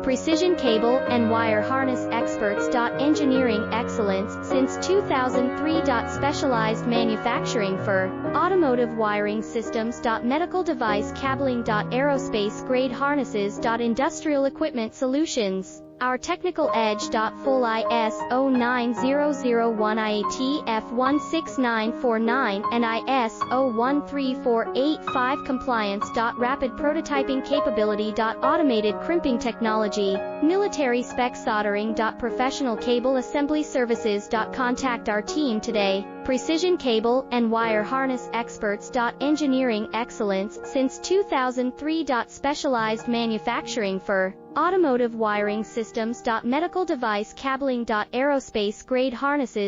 Precision cable and wire harness experts. Engineering excellence since 2003. Specialized manufacturing for automotive wiring systems. Medical device cabling. Aerospace grade harnesses. Industrial equipment solutions. Our technical edge. Full ISO 9001 IATF 16949 and ISO 13485 compliance. Rapid prototyping capability. Automated crimping technology. Military spec soldering. Professional cable assembly services. Contact our team today. Precision cable and wire harness experts. Engineering excellence since 2003. Specialized manufacturing for automotive wiring systems. Medical device cabling. Aerospace grade harnesses.